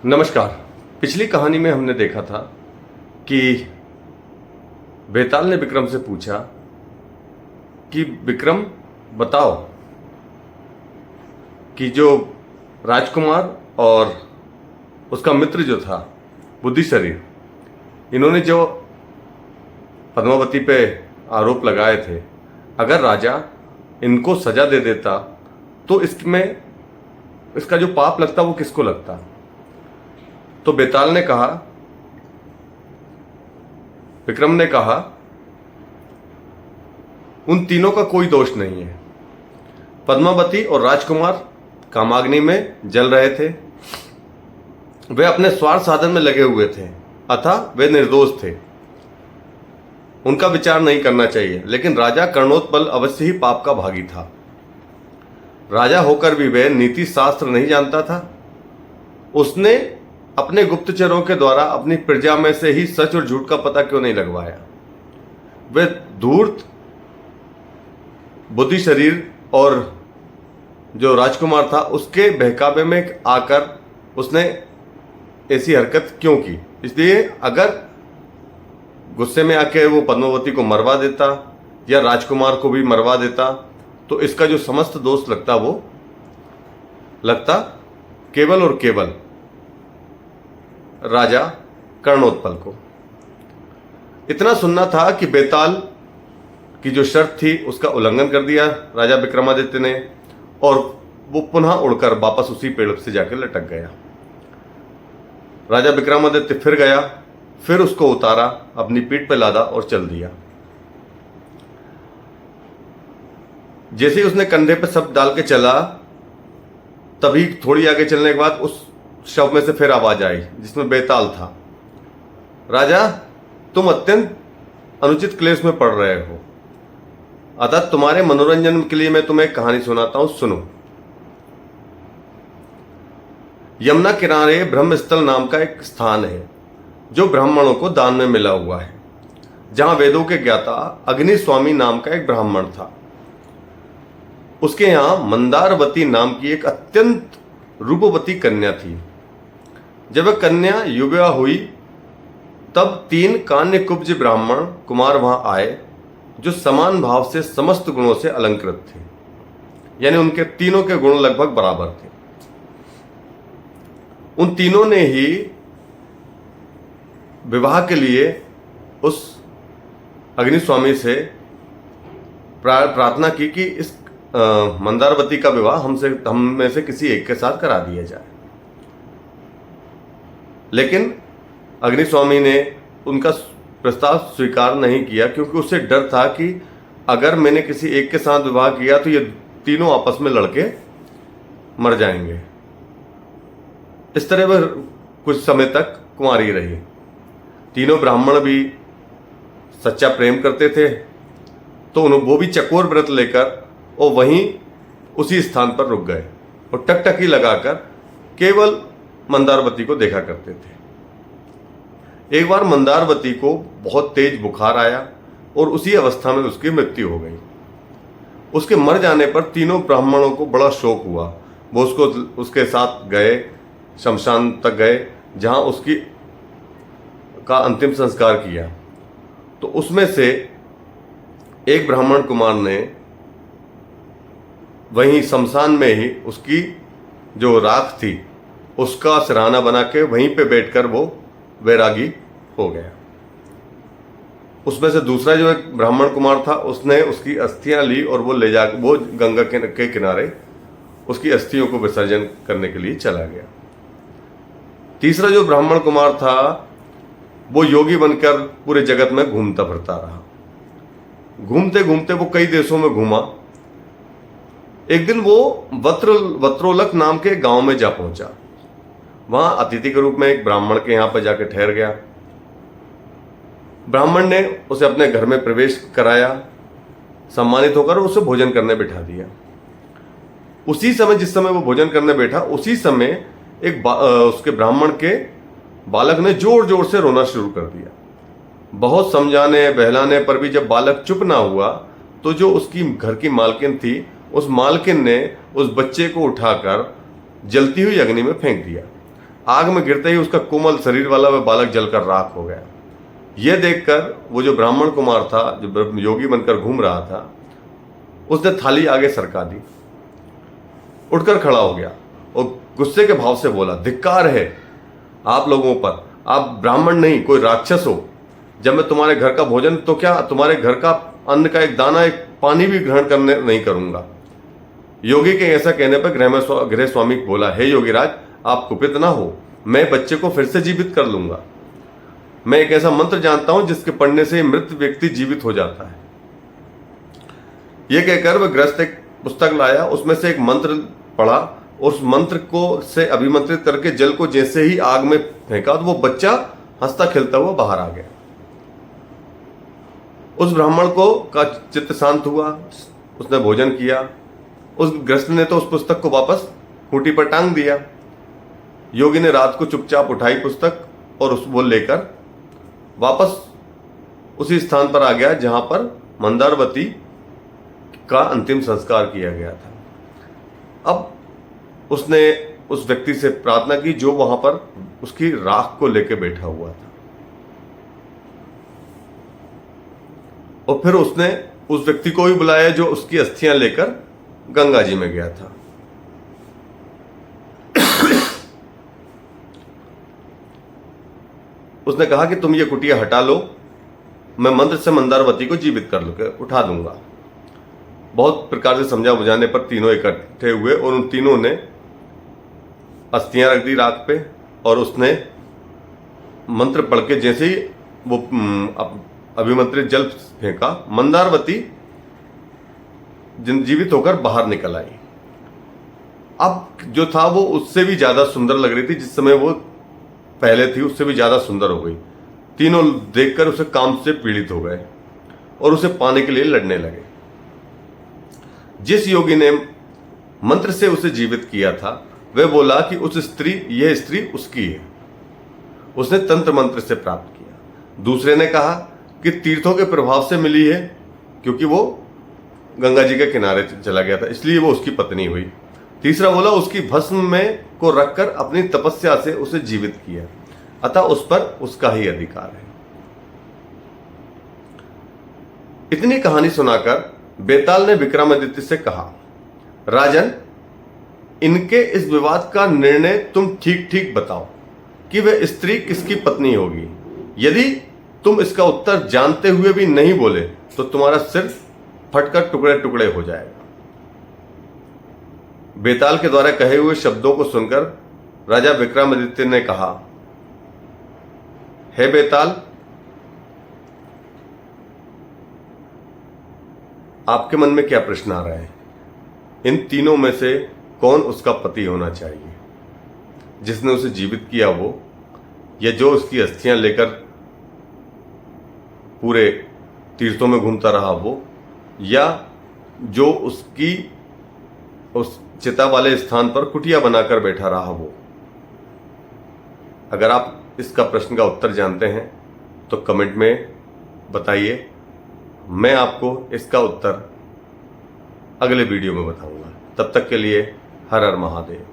नमस्कार। पिछली कहानी में हमने देखा था कि बेताल ने विक्रम से पूछा कि विक्रम बताओ कि जो राजकुमार और उसका मित्र जो था बुद्धि शरीर, इन्होंने जो पद्मावती पे आरोप लगाए थे, अगर राजा इनको सजा दे देता तो इसका जो पाप लगता वो किसको लगता। तो बेताल ने कहा, विक्रम ने कहा, उन तीनों का कोई दोष नहीं है। पद्मावती और राजकुमार कामाग्नि में जल रहे थे, वे अपने स्वार्थ साधन में लगे हुए थे, अतः वे निर्दोष थे, उनका विचार नहीं करना चाहिए। लेकिन राजा कर्णोत्पल अवश्य ही पाप का भागी था। राजा होकर भी वह नीति शास्त्र नहीं जानता था। उसने अपने गुप्तचरों के द्वारा अपनी प्रजा में से ही सच और झूठ का पता क्यों नहीं लगवाया। वह धूर्त बुद्धि शरीर और जो राजकुमार था उसके बहकावे में आकर उसने ऐसी हरकत क्यों की। इसलिए अगर गुस्से में आके वो पद्मावती को मरवा देता या राजकुमार को भी मरवा देता तो इसका जो समस्त दोष लगता वो लगता केवल और केवल राजा कर्णोत्पल को। इतना सुनना था कि बेताल की जो शर्त थी उसका उल्लंघन कर दिया राजा विक्रमादित्य ने, और वो पुनः उड़कर वापस उसी पेड़ से जाकर लटक गया। राजा विक्रमादित्य फिर गया, फिर उसको उतारा, अपनी पीठ पर लादा और चल दिया। जैसे ही उसने कंधे पर सब डाल के चला, तभी थोड़ी आगे चलने के बाद उस शव में से फिर आवाज आई जिसमें बेताल था, राजा तुम अत्यंत अनुचित क्लेश में पड़ रहे हो, अतः तुम्हारे मनोरंजन के लिए मैं तुम्हें एक कहानी सुनाता हूं, सुनो। यमुना किनारे ब्रह्मस्थल नाम का एक स्थान है जो ब्राह्मणों को दान में मिला हुआ है, जहां वेदों के ज्ञाता अग्नि स्वामी नाम का एक ब्राह्मण था। उसके यहां मंदारवती नाम की एक अत्यंत रूपवती कन्या थी। जब वह कन्या युवा हुई तब 3 कान्य कुब्ज ब्राह्मण कुमार वहां आए जो समान भाव से समस्त गुणों से अलंकृत थे, यानी उनके तीनों के गुण लगभग बराबर थे। उन तीनों ने ही विवाह के लिए उस अग्निस्वामी से प्रार्थना की कि इस मंदारवती का विवाह हम में से किसी एक के साथ करा दिया जाए। लेकिन अग्निस्वामी ने उनका प्रस्ताव स्वीकार नहीं किया, क्योंकि उसे डर था कि अगर मैंने किसी एक के साथ विवाह किया तो ये तीनों आपस में लड़के मर जाएंगे। इस तरह वह कुछ समय तक कुंवारी रही। तीनों ब्राह्मण भी सच्चा प्रेम करते थे, तो वो भी चकोर व्रत लेकर और वहीं उसी स्थान पर रुक गए और टकटकी लगाकर केवल मंदारवती को देखा करते थे। एक बार मंदारवती को बहुत तेज बुखार आया और उसी अवस्था में उसकी मृत्यु हो गई। उसके मर जाने पर तीनों ब्राह्मणों को बड़ा शोक हुआ। वो उसके साथ गए, शमशान तक गए, जहां उसकी का अंतिम संस्कार किया। तो उसमें से एक ब्राह्मण कुमार ने वहीं शमशान में ही उसकी जो राख थी उसका सिरहाना बना के वहीं पे बैठकर वो वैरागी हो गया। उसमें से दूसरा जो एक ब्राह्मण कुमार था उसने उसकी अस्थियां ली और वो ले जाकर वो गंगा के किनारे उसकी अस्थियों को विसर्जन करने के लिए चला गया। तीसरा जो ब्राह्मण कुमार था वो योगी बनकर पूरे जगत में घूमता फिरता रहा। घूमते घूमते वो कई देशों में घूमा। एक दिन वो वत्रोलक नाम के गांव में जा पहुंचा। वहां अतिथि के रूप में एक ब्राह्मण के यहां पर जाकर ठहर गया। ब्राह्मण ने उसे अपने घर में प्रवेश कराया, सम्मानित होकर उसे भोजन करने बिठा दिया। उसी समय जिस समय वो भोजन करने बैठा, उसी समय उसके ब्राह्मण के बालक ने जोर जोर से रोना शुरू कर दिया। बहुत समझाने बहलाने पर भी जब बालक चुप ना हुआ तो जो उसकी घर की मालकिन थी, उस मालकिन ने उस बच्चे को उठाकर जलती हुई अग्नि में फेंक दिया। आग में गिरते ही उसका कोमल शरीर वाला वह बालक जलकर राख हो गया। यह देखकर वो जो ब्राह्मण कुमार था, जो योगी बनकर घूम रहा था, उसने थाली आगे सरका दी, उठकर खड़ा हो गया और गुस्से के भाव से बोला, धिक्कार है आप लोगों पर, आप ब्राह्मण नहीं कोई राक्षस हो। जब मैं तुम्हारे घर का भोजन, तो क्या तुम्हारे घर का अन्न का एक दाना, एक पानी भी ग्रहण करने नहीं करूंगा। योगी के ऐसा कहने पर गृह स्वामी बोला, हे योगीराज, आप कुपित ना हो, मैं बच्चे को फिर से जीवित कर लूंगा। मैं एक ऐसा मंत्र जानता हूं जिसके पढ़ने से मृत व्यक्ति जीवित हो जाता है। यह कहकर वह गृहस्थ एक पुस्तक लाया, उसमें से एक मंत्र पढ़ा, उस मंत्र को से अभिमंत्रित करके जल को जैसे ही आग में फेंका तो वो बच्चा हंसता खेलता हुआ बाहर आ गया। उस ब्राह्मण को का चित्त शांत हुआ, उसने भोजन किया। उस गृहस्थ ने तो उस पुस्तक को वापस खूंटी पर टांग दिया। योगी ने रात को चुपचाप उठाई पुस्तक और उसको लेकर वापस उसी स्थान पर आ गया जहां पर मंदारवती का अंतिम संस्कार किया गया था। अब उसने उस व्यक्ति से प्रार्थना की जो वहां पर उसकी राख को लेकर बैठा हुआ था, और फिर उसने उस व्यक्ति को भी बुलाया जो उसकी अस्थियां लेकर गंगा जी में गया था। उसने कहा कि तुम ये कुटिया हटा लो, मैं मंत्र से मंदारवती को जीवित कर लूंगा, उठा दूंगा। बहुत प्रकार से समझा बुझाने पर तीनों इकट्ठे हुए और उन तीनों ने अस्थियां रख दी राख पे, और उसने मंत्र पढ़ के जैसे ही वो अभिमंत्रित जल फेंका, मंदारवती जीवित होकर बाहर निकल आई। अब जो था वो उससे भी ज्यादा सुंदर लग रही थी, जिस समय वो पहले थी उससे भी ज्यादा सुंदर हो गई। तीनों देखकर उसे काम से पीड़ित हो गए और उसे पाने के लिए लड़ने लगे। जिस योगी ने मंत्र से उसे जीवित किया था वह बोला कि यह स्त्री उसकी है, उसने तंत्र मंत्र से प्राप्त किया। दूसरे ने कहा कि तीर्थों के प्रभाव से मिली है, क्योंकि वो गंगा जी के किनारे चला गया था इसलिए वो उसकी पत्नी हुई। तीसरा बोला उसकी भस्म में को रखकर अपनी तपस्या से उसे जीवित किया, अतः उस पर उसका ही अधिकार है। इतनी कहानी सुनाकर बेताल ने विक्रमादित्य से कहा, राजन, इनके इस विवाद का निर्णय तुम ठीक ठीक बताओ कि वह स्त्री किसकी पत्नी होगी। यदि तुम इसका उत्तर जानते हुए भी नहीं बोले तो तुम्हारा सिर फटकर टुकड़े टुकड़े हो जाएगा। बेताल के द्वारा कहे हुए शब्दों को सुनकर राजा विक्रमादित्य ने कहा, हे बेताल, आपके मन में क्या प्रश्न आ रहा है? इन तीनों में से कौन उसका पति होना चाहिए? जिसने उसे जीवित किया वो, या जो उसकी अस्थियां लेकर पूरे तीर्थों में घूमता रहा वो, या जो उसकी उस चिता वाले स्थान पर कुटिया बनाकर बैठा रहा वो? अगर आप इसका प्रश्न का उत्तर जानते हैं तो कमेंट में बताइए, मैं आपको इसका उत्तर अगले वीडियो में बताऊंगा। तब तक के लिए हर हर महादेव।